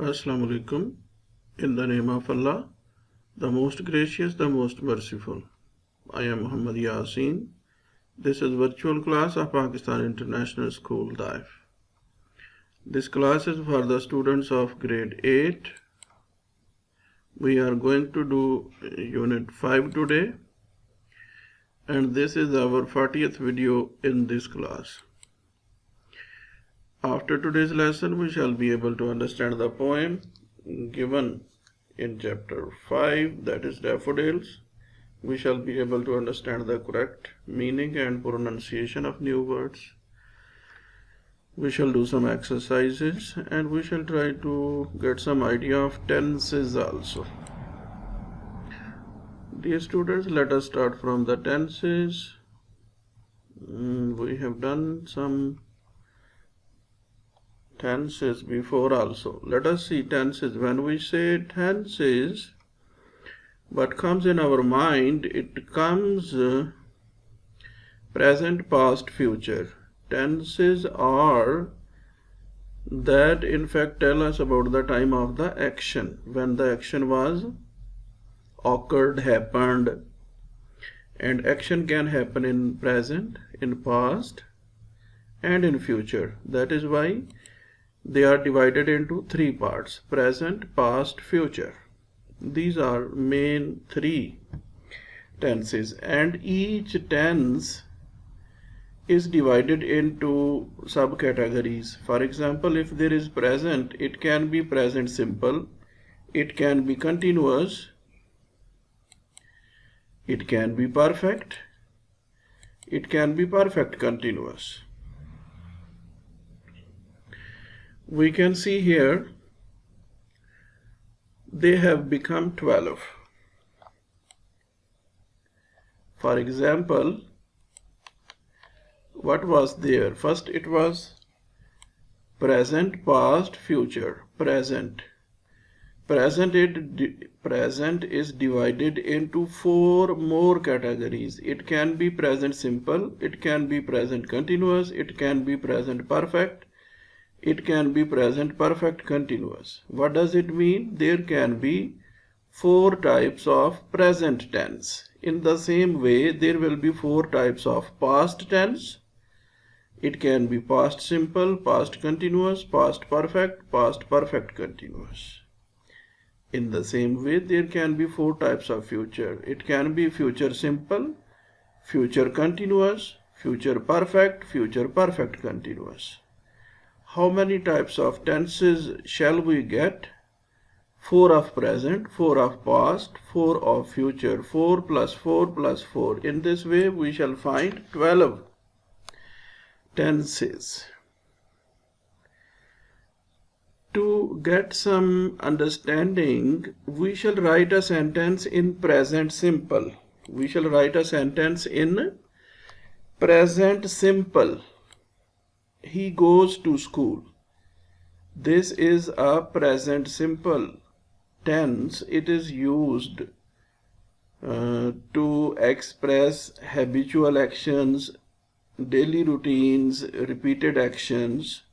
Assalamu alaikum. In the name of Allah, the most gracious, the most merciful. I am Muhammad Yasin. This is virtual class of Pakistan International School, Daif. This class is for the students of grade 8. We are going to do unit 5 today, and this is our 40th video in this class. After today's lesson, we shall be able to understand the poem given in chapter 5, that is daffodils. We shall be able to understand the correct meaning and pronunciation of new words. We shall do some exercises and we shall try to get some idea of tenses also. Dear students, let us start from the tenses. We have done some tenses before also. Let us see tenses. When we say tenses, what comes in our mind, it comes present, past, future. Tenses are that in fact tell us about the time of the action, when the action was occurred, happened. And action can happen in present, in past, and in future. That is why they are divided into three parts: present, past, future. These are main three tenses, and each tense is divided into subcategories. For example, if there is present, it can be present simple, it can be continuous, it can be perfect, it can be perfect continuous. We can see here they have become 12. For example, what was there? First it was present, past, future. Present is divided into four more categories. It can be present simple, it can be present continuous, it can be present perfect, it can be present perfect continuous. What does it mean? There can be four types of present tense. In the same way, there will be four types of past tense. It can be past simple, past continuous, past perfect continuous. In the same way, there can be four types of future. It can be future simple, future continuous, future perfect continuous. How many types of tenses shall we get? 4 of present, 4 of past, 4 of future, 4 plus 4 plus 4. In this way, we shall find 12 tenses. To get some understanding, we shall write a sentence in present simple. We shall write a sentence in present simple. He goes to school. This is a present simple tense. It is used to express habitual actions, daily routines, repeated actions.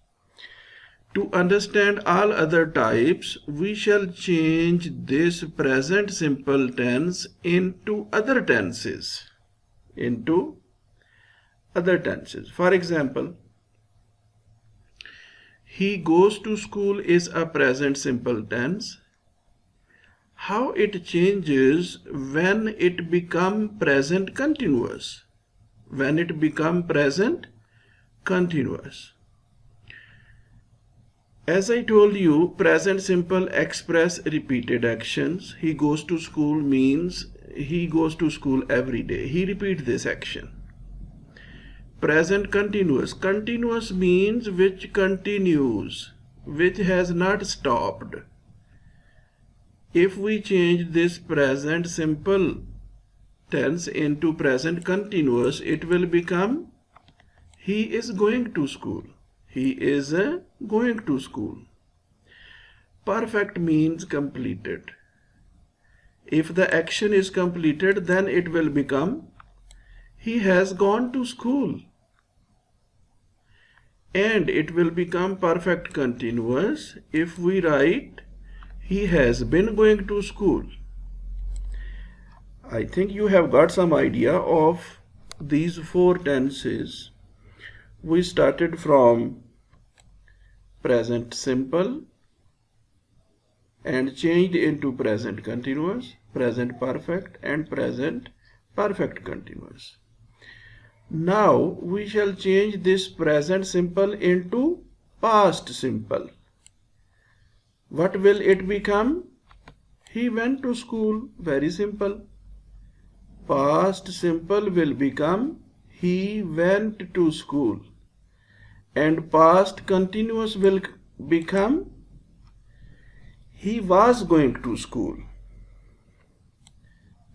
To understand all other types, we shall change this present simple tense into other tenses. For example, he goes to school is a present simple tense. How it changes when it becomes present continuous? As I told you, present simple express repeated actions. He goes to school means he goes to school every day. He repeats this action. Present continuous. Continuous means which continues, which has not stopped. If we change this present simple tense into present continuous, it will become he is going to school. He is going to school. Perfect means completed. If the action is completed, then it will become he has gone to school. and it will become perfect continuous if we write he has been going to school. I think you have got some idea of these four tenses. We started from present simple and changed into present continuous, present perfect, and present perfect continuous. Now we shall change this present simple into past simple. What will it become? He went to school. Very simple. Past simple will become he went to school. And past continuous will become he was going to school.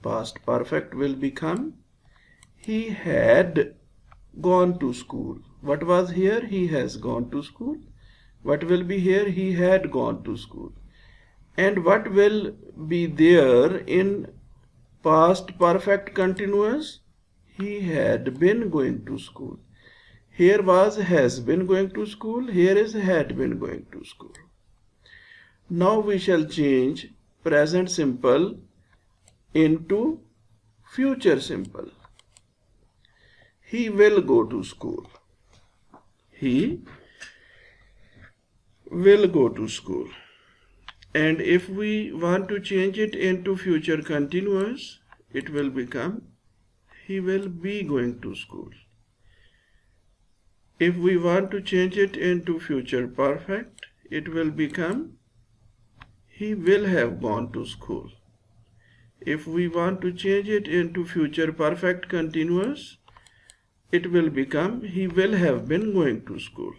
Past perfect will become he had gone to school. What was here? He has gone to school. What will be here? He had gone to school. And what will be there in past perfect continuous? He had been going to school. Here was has been going to school. Here is had been going to school. Now we shall change present simple into future simple. He will go to school. He will go to school. And if we want to change it into future continuous, it will become he will be going to school. If we want to change it into future perfect, it will become he will have gone to school. If we want to change it into future perfect continuous, it will become he will have been going to school.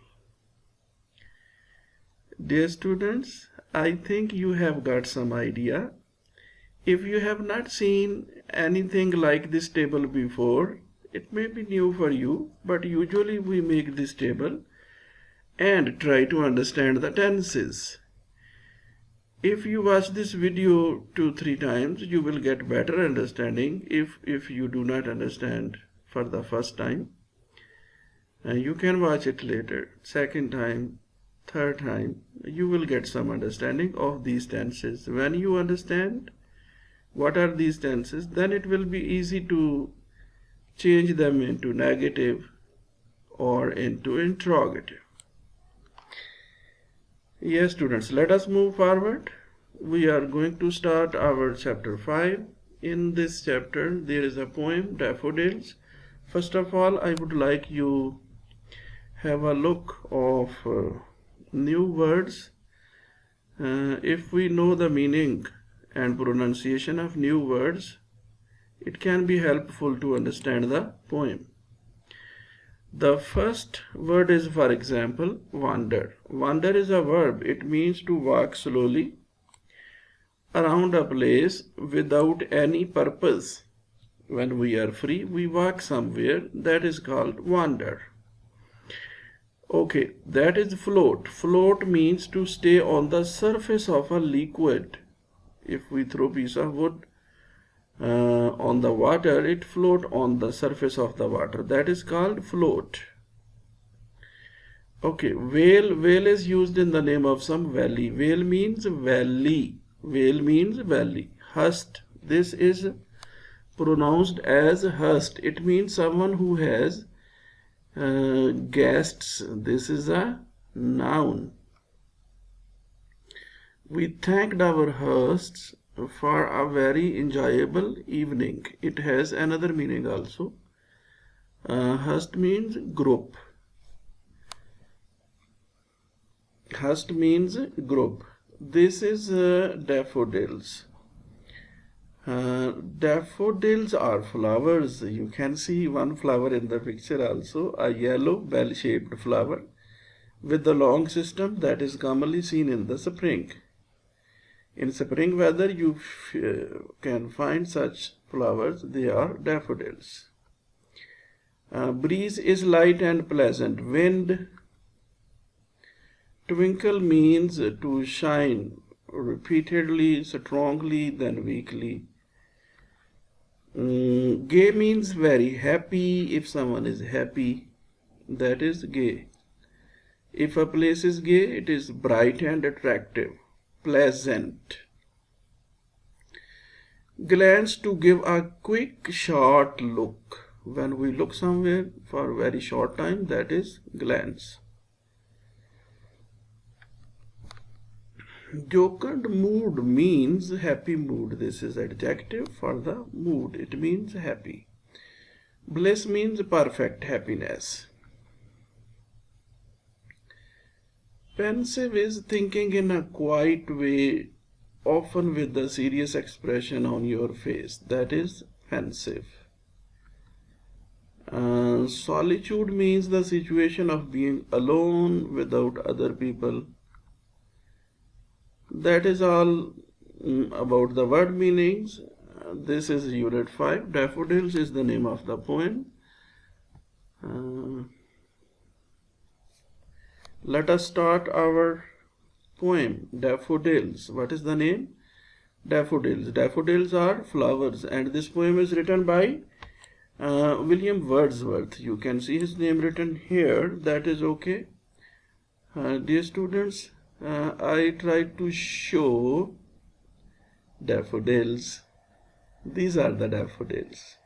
Dear students, I think you have got some idea. If you have not seen anything like this table before, it may be new for you, but usually we make this table and try to understand the tenses. If you watch this video 2-3 times, you will get better understanding. If you do not understand for the first time, you can watch it later, second time, third time, you will get some understanding of these tenses. When you understand what are these tenses, then it will be easy to change them into negative or into interrogative. Yes, students, let us move forward. We are going to start our chapter 5. In this chapter, there is a poem, Daffodils. First of all, I would like you have a look of new words. If we know the meaning and pronunciation of new words, it can be helpful to understand the poem. The first word is, for example, wander. Wander is a verb. It means to walk slowly around a place without any purpose. When we are free, we walk somewhere. That is called wander. Okay, that is float. Float means to stay on the surface of a liquid. If we throw a piece of wood on the water, it float on the surface of the water. That is called float. Okay, whale. Whale is used in the name of some valley. Whale means valley. Whale means valley. Hust. This is pronounced as hust. It means someone who has guests. This is a noun. We thanked our hosts for a very enjoyable evening. It has another meaning also. Host means group. Host means group. This is daffodils. Daffodils are flowers. You can see one flower in the picture also, a yellow bell-shaped flower with the long stem that is commonly seen in the spring. In spring weather, you can find such flowers. They are daffodils. Breeze is light and pleasant. Wind. Twinkle means to shine repeatedly, strongly, then weakly. Gay means very happy. If someone is happy, that is gay. If a place is gay, it is bright and attractive, pleasant. Glance, to give a quick, short look. When we look somewhere for a very short time, that is glance. Jocund mood means happy mood. This is adjective for the mood. It means happy. Bliss means perfect happiness. Pensive is thinking in a quiet way, often with the serious expression on your face. That is pensive. Solitude means the situation of being alone without other people. That is all about the word meanings. This is Unit 5. Daffodils is the name of the poem. Let us start our poem. Daffodils. What is the name? Daffodils. Daffodils are flowers, and this poem is written by William Wordsworth. You can see his name written here. That is okay. Dear students, I tried to show daffodils. These are the daffodils.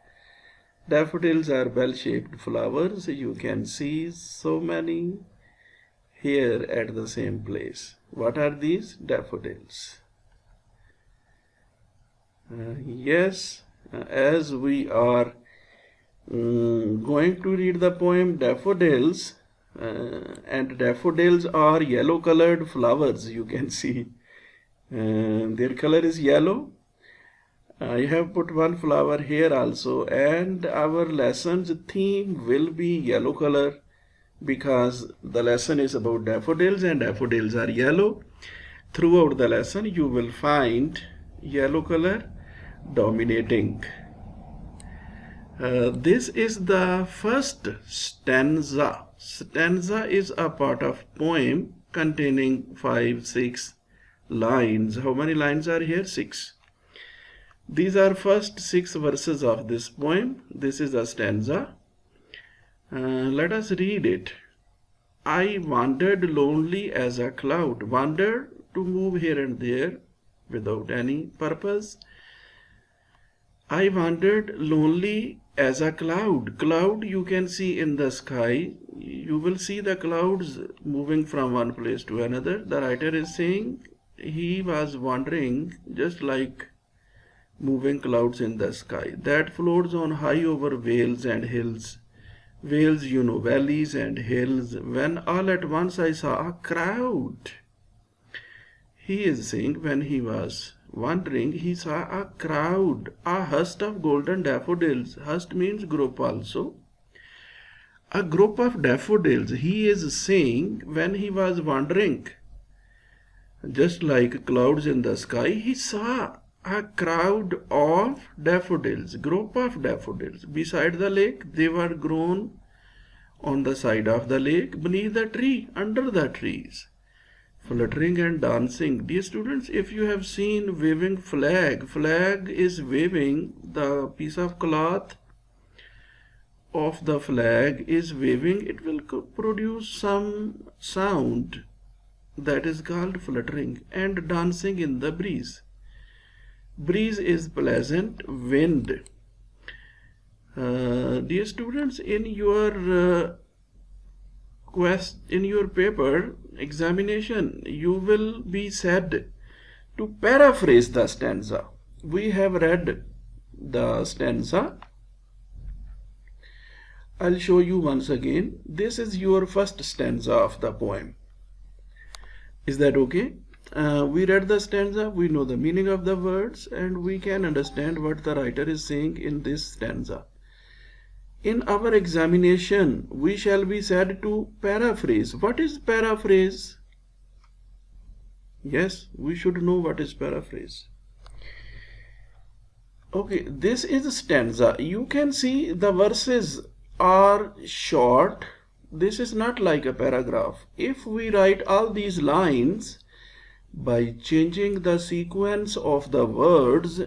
Daffodils are bell-shaped flowers. You can see so many here at the same place. What are these? Daffodils. Yes, as we are going to read the poem Daffodils, and daffodils are yellow colored flowers. You can see their color is yellow. I have put one flower here also, and our lesson's theme will be yellow color because the lesson is about daffodils and daffodils are yellow. Throughout the lesson you will find yellow color dominating. This is the first stanza. Stanza is a part of poem containing 5-6 lines. How many lines are here? 6. These are first 6 verses of this poem. This is a stanza. Let us read it. I wandered lonely as a cloud. Wander, to move here and there without any purpose. I wandered lonely as a cloud. Cloud you can see in the sky. You will see the clouds moving from one place to another. The writer is saying he was wandering just like moving clouds in the sky. That floats on high over vales and hills. Vales, you know, valleys and hills. When all at once I saw a crowd. He is saying when he was wandering, he saw a crowd, a host of golden daffodils. Host means group also. A group of daffodils. He is saying when he was wandering, just like clouds in the sky, he saw a crowd of daffodils, group of daffodils. Beside the lake, they were grown on the side of the lake, beneath the tree, under the trees, fluttering and dancing. Dear students, if you have seen waving flag, flag is waving, the piece of cloth of the flag is waving, it will produce some sound that is called fluttering and dancing in the breeze. Breeze is pleasant wind. Dear students, in your paper examination, you will be said to paraphrase the stanza. We have read the stanza. I'll show you once again. This is your first stanza of the poem. Is that okay? We read the stanza, we know the meaning of the words, and we can understand what the writer is saying in this stanza. In our examination, we shall be said to paraphrase. What is paraphrase? Yes, we should know what is paraphrase. Okay, this is stanza. You can see the verses are short. This is not like a paragraph. If we write all these lines by changing the sequence of the words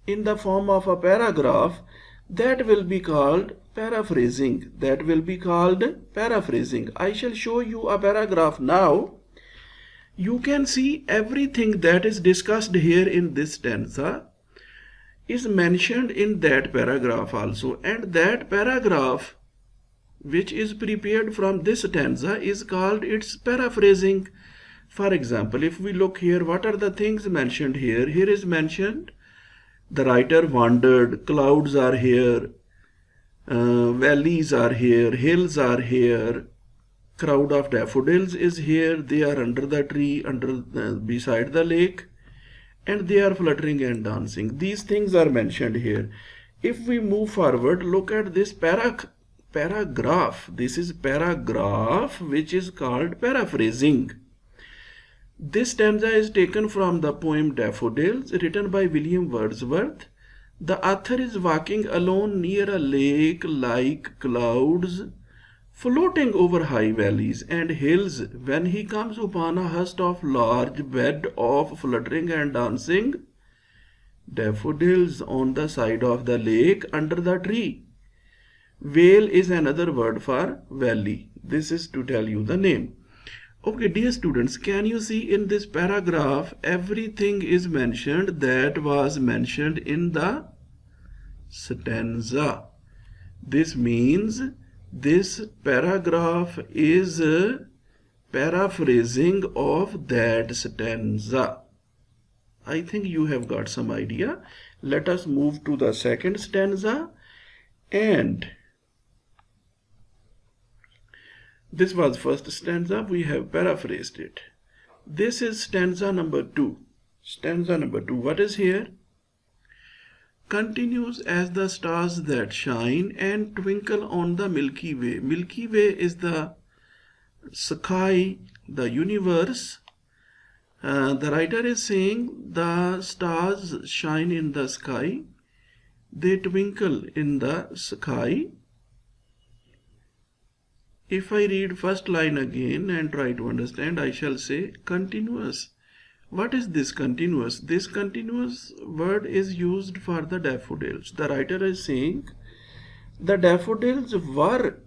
in the form of a paragraph, that will be called paraphrasing. That will be called paraphrasing. I shall show you a paragraph now. You can see everything that is discussed here in this stanza is mentioned in that paragraph also, and that paragraph which is prepared from this stanza is called its paraphrasing. For example, if we look here, what are the things mentioned here? Here is mentioned the writer wandered, clouds are here, valleys are here, hills are here, crowd of daffodils is here, they are under the tree, beside the lake, and they are fluttering and dancing. These things are mentioned here. If we move forward, look at this paragraph. This is paragraph which is called paraphrasing. This stanza is taken from the poem Daffodils, written by William Wordsworth. The author is walking alone near a lake like clouds floating over high valleys and hills when he comes upon a host of large bed of fluttering and dancing daffodils on the side of the lake under the tree. Vale is another word for valley. This is to tell you the name. Okay, dear students, can you see in this paragraph everything is mentioned that was mentioned in the stanza? This means this paragraph is a paraphrasing of that stanza. I think you have got some idea. Let us move to the second stanza, and this was first stanza, we have paraphrased it. This is stanza number 2. Stanza number 2, what is here? Continues as the stars that shine and twinkle on the Milky Way. Milky Way is the sky, the universe. The writer is saying the stars shine in the sky, they twinkle in the sky. If I read first line again and try to understand, I shall say continuous. What is this continuous? This continuous word is used for the daffodils. The writer is saying the daffodils were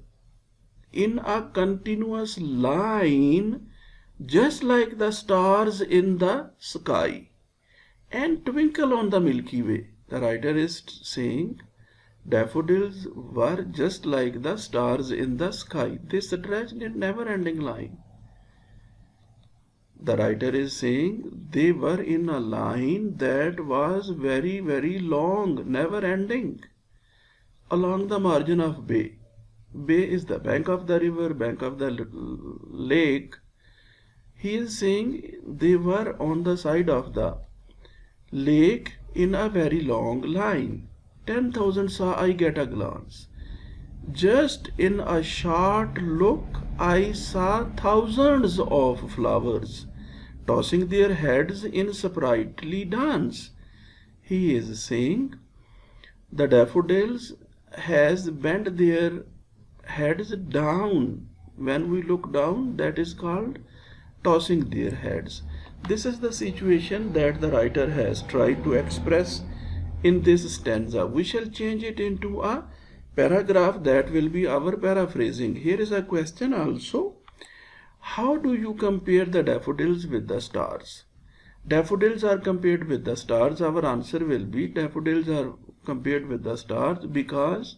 in a continuous line just like the stars in the sky and twinkle on the Milky Way. The writer is saying daffodils were just like the stars in the sky. They stretched in never-ending line. The writer is saying they were in a line that was very, very long, never-ending, along the margin of bay. Bay is the bank of the river, bank of the lake. He is saying they were on the side of the lake in a very long line. 10,000 saw I at a glance. Just in a short look, I saw thousands of flowers tossing their heads in sprightly dance. He is saying the daffodils has bent their heads down. When we look down, that is called tossing their heads. This is the situation that the writer has tried to express in this stanza. We shall change it into a paragraph that will be our paraphrasing. Here is a question also. How do you compare the daffodils with the stars? Daffodils are compared with the stars. Our answer will be daffodils are compared with the stars because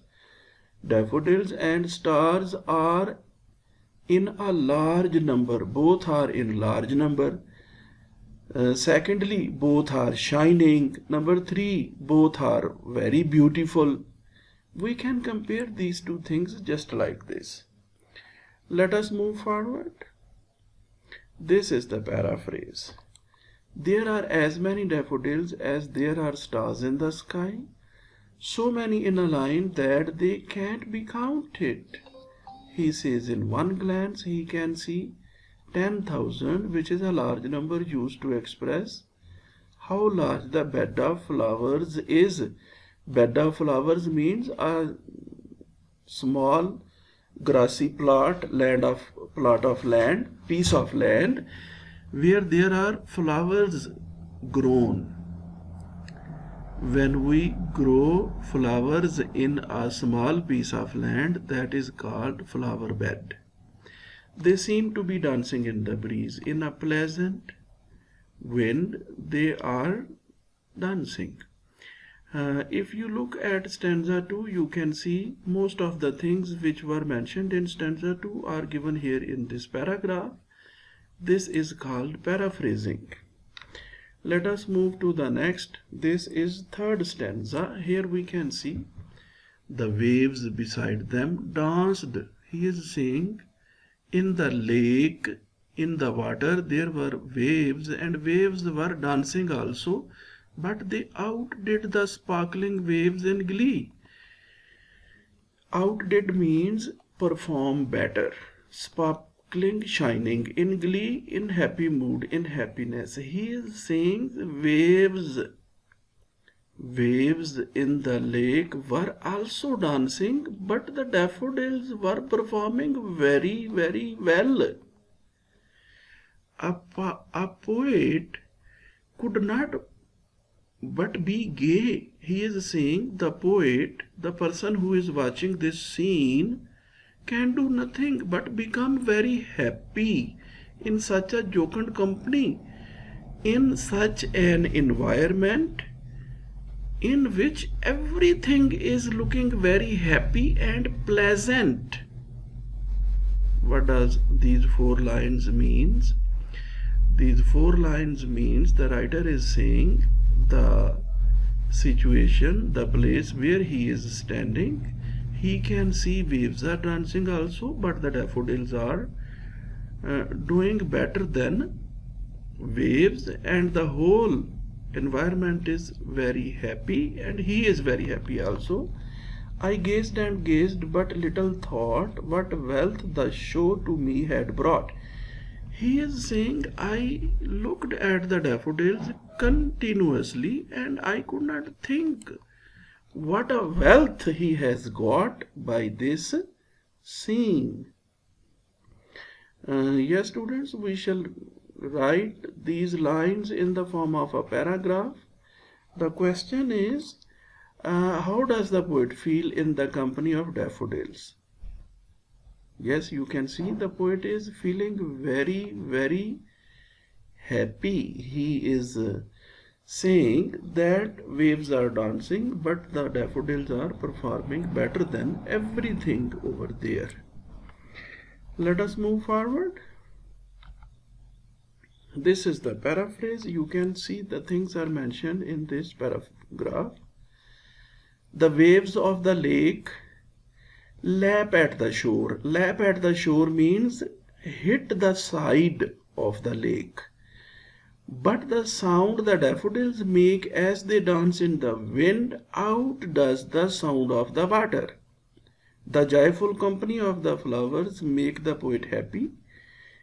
daffodils and stars are in a large number. Both are in large number. Secondly, both are shining. Number 3, both are very beautiful. We can compare these two things just like this. Let us move forward. This is the paraphrase. There are as many daffodils as there are stars in the sky, so many in a line that they can't be counted. He says in one glance he can see 10,000, which is a large number used to express how large the bed of flowers is. Bed of flowers means a small grassy piece of land where there are flowers grown. When we grow flowers in a small piece of land, that is called flower bed. They seem to be dancing in the breeze. In a pleasant wind, they are dancing. If you look at stanza 2, you can see most of the things which were mentioned in stanza 2 are given here in this paragraph. This is called paraphrasing. Let us move to the next. This is third stanza. Here we can see the waves beside them danced. He is saying in the lake, in the water, there were waves, and waves were dancing also, but they outdid the sparkling waves in glee. Outdid means perform better. Sparkling, shining, in glee, in happy mood, in happiness. He is saying waves in the lake were also dancing, but the daffodils were performing very, very well. A poet could not but be gay. He is saying the poet, the person who is watching this scene, can do nothing but become very happy in such a jocund company, in such an environment in which everything is looking very happy and pleasant. What does these 4 lines means? These 4 lines means the writer is saying the situation, the place where he is standing. He can see waves are dancing also, but the daffodils are doing better than waves, and the whole environment is very happy, and he is very happy also. I gazed and gazed, but little thought what wealth the show to me had brought. He is saying, I looked at the daffodils continuously, and I could not think what a wealth he has got by this scene. Yes, students, we shall write these lines in the form of a paragraph. The question is, how does the poet feel in the company of daffodils? Yes, you can see the poet is feeling very, very happy. He is saying that waves are dancing, but the daffodils are performing better than everything over there. Let us move forward. This is the paraphrase. You can see the things are mentioned in this paragraph. The waves of the lake lap at the shore. Lap at the shore means hit the side of the lake. But the sound the daffodils make as they dance in the wind outdoes the sound of the water. The joyful company of the flowers make the poet happy.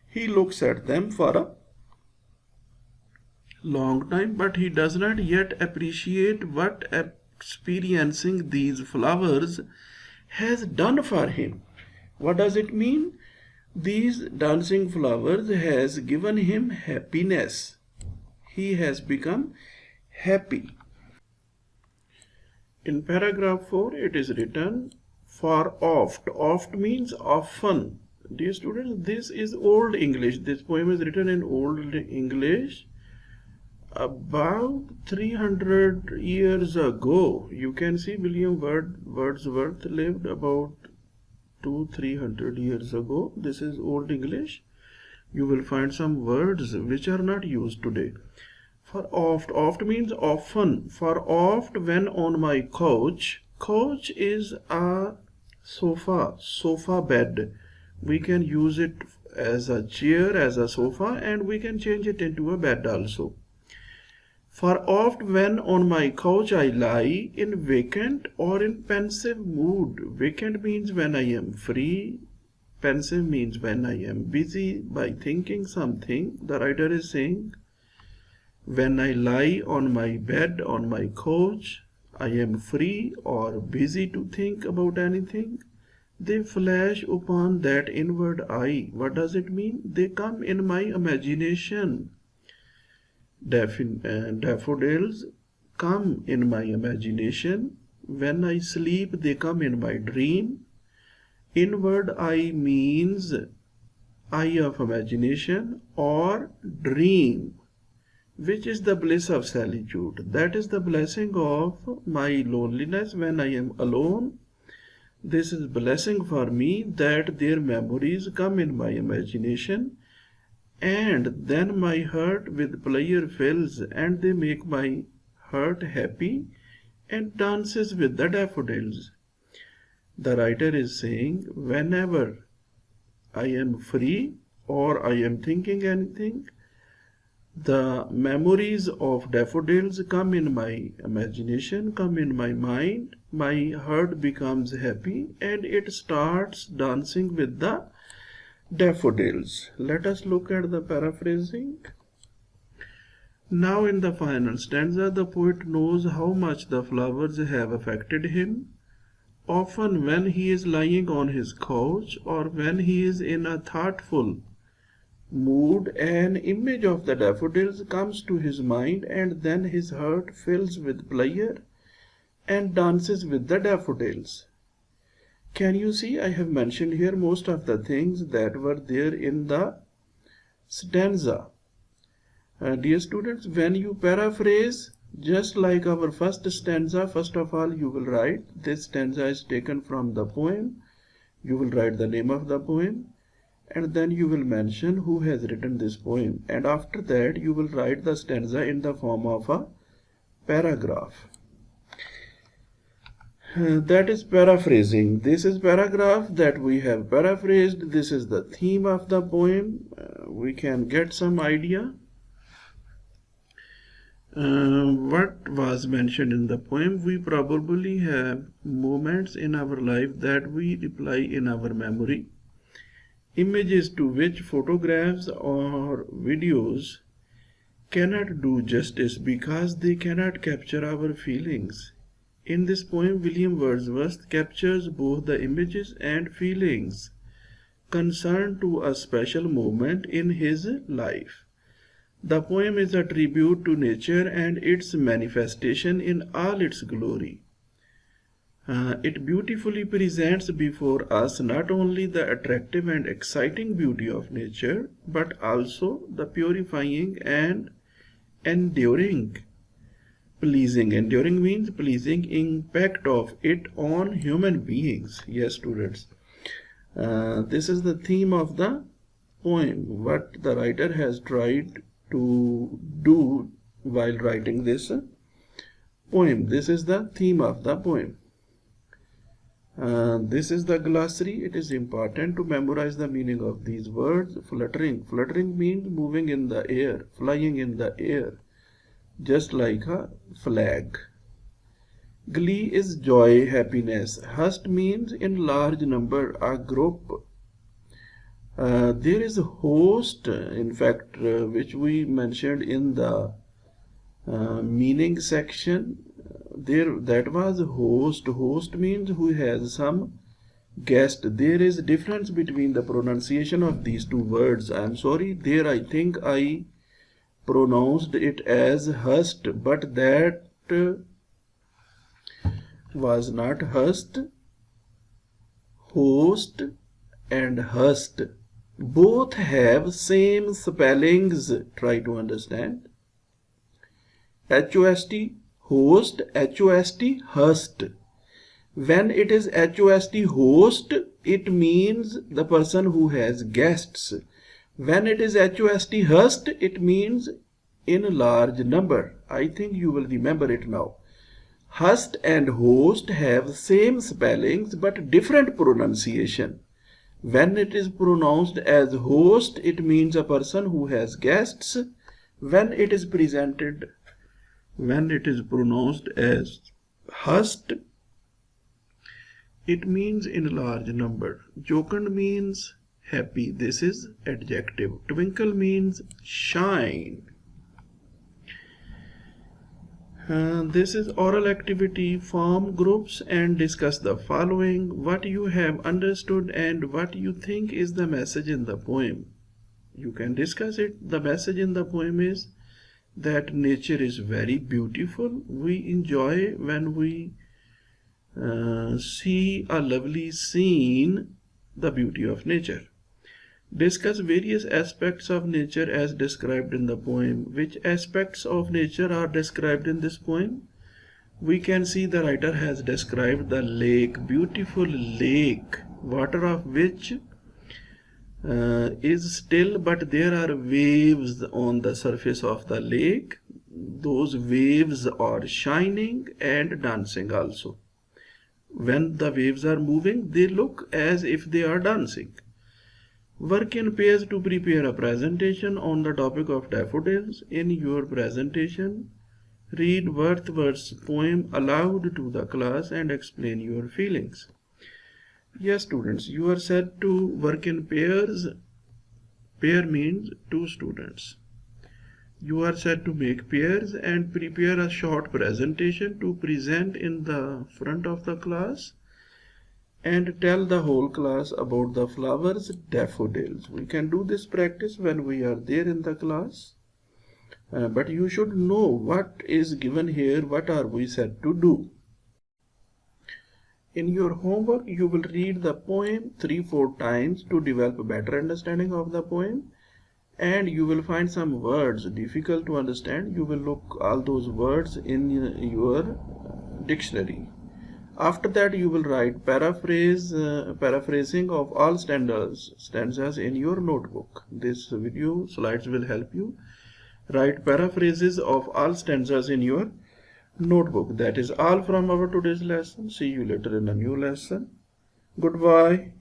He looks at them for a long time, but he does not yet appreciate what experiencing these flowers has done for him. What does it mean? These dancing flowers has given him happiness. He has become happy. In paragraph 4, it is written, for oft. Oft means often. Dear students, this is Old English. This poem is written in Old English about 300 years ago. You can see William Wordsworth lived about 200-300 years ago. This is Old English. You will find some words which are not used today. For oft. Oft means often. For oft when on my couch. Couch is a sofa bed. We can use it as a chair, as a sofa, and we can change it into a bed also. For oft when on my couch I lie, in vacant or in pensive mood. Vacant means when I am free. Pensive means when I am busy by thinking something. The writer is saying, when I lie on my bed, on my couch, I am free or busy to think about anything. They flash upon that inward eye. What does it mean? They come in my imagination. Daffodils come in my imagination. When I sleep, they come in my dream. Inward eye means eye of imagination or dream, which is the bliss of solitude. That is the blessing of my loneliness when I am alone. This is blessing for me that their memories come in my imagination, and then my heart with pleasure fills, and they make my heart happy and dances with the daffodils. The writer is saying, whenever I am free or I am thinking anything, the memories of daffodils come in my imagination, come in my mind, my heart becomes happy and it starts dancing with the daffodils. Let us look at the paraphrasing. Now in the final stanza, the poet knows how much the flowers have affected him. Often when he is lying on his couch or when he is in a thoughtful mood, an image of the daffodils comes to his mind, and then his heart fills with pleasure and dances with the daffodils. Can you see, I have mentioned here most of the things that were there in the stanza. Dear students, when you paraphrase, just like our first stanza, first of all you will write, this stanza is taken from the poem. You will write the name of the poem, and then you will mention who has written this poem, and after that you will write the stanza in the form of a paragraph. That is paraphrasing. This is paragraph that we have paraphrased. This is the theme of the poem. We can get some idea what was mentioned in the poem. We probably have moments in our life that we reply in our memory, images to which photographs or videos cannot do justice because they cannot capture our feelings. In this poem, William Wordsworth captures both the images and feelings concerned to a special moment in his life. The poem is a tribute to nature and its manifestation in all its glory. It beautifully presents before us not only the attractive and exciting beauty of nature, but also the purifying and enduring, enduring means pleasing impact of it on human beings. Yes, students. This is the theme of the poem, what the writer has tried to do while writing this poem. This is the theme of the poem. This is the glossary. It is important to memorize the meaning of these words. Fluttering. Fluttering means moving in the air, flying in the air, just like a flag. Glee is joy, happiness. Hust means in large number, a group. There is a host, in fact, which we mentioned in the meaning section. There, that was host. Host means who has some guest. There is a difference between the pronunciation of these two words. I am sorry, there I think I pronounced it as hust, but that was not hust. Host and hust both have same spellings. Try to understand. H-O-S-T, host, H-O-S-T, hust. When it is H-O-S-T, host, it means the person who has guests. When it is H-O-S-T, hust, it means in a large number. I think you will remember it now. Hust and host have same spellings but different pronunciation. When it is pronounced as host, it means a person who has guests. When it is pronounced as hust, it means in a large number. Jocund means happy. This is adjective. Twinkle means shine. This is oral activity. Form groups and discuss the following: what you have understood and what you think is the message in the poem. You can discuss it. The message in the poem is that nature is very beautiful. We enjoy when we see a lovely scene, the beauty of nature. Discuss various aspects of nature as described in the poem. Which aspects of nature are described in this poem? We can see the writer has described the lake, beautiful lake, water of which is still, but there are waves on the surface of the lake. Those waves are shining and dancing also. When the waves are moving, they look as if they are dancing. Work in pairs to prepare a presentation on the topic of daffodils. In your presentation, read Wordsworth's poem aloud to the class and explain your feelings. Yes, students, you are said to work in pairs. Pair means two students. You are said to make pairs and prepare a short presentation to present in the front of the class and tell the whole class about the flowers daffodils. We can do this practice when we are there in the class. But you should know what is given here, what are we said to do. In your homework, you will read the poem 3-4 times to develop a better understanding of the poem. And you will find some words difficult to understand. You will look all those words in your dictionary. After that, you will write paraphrasing of all stanzas in your notebook. This video slides will help you write paraphrases of all stanzas in your notebook. That is all from our today's lesson. See you later in a new lesson. Goodbye.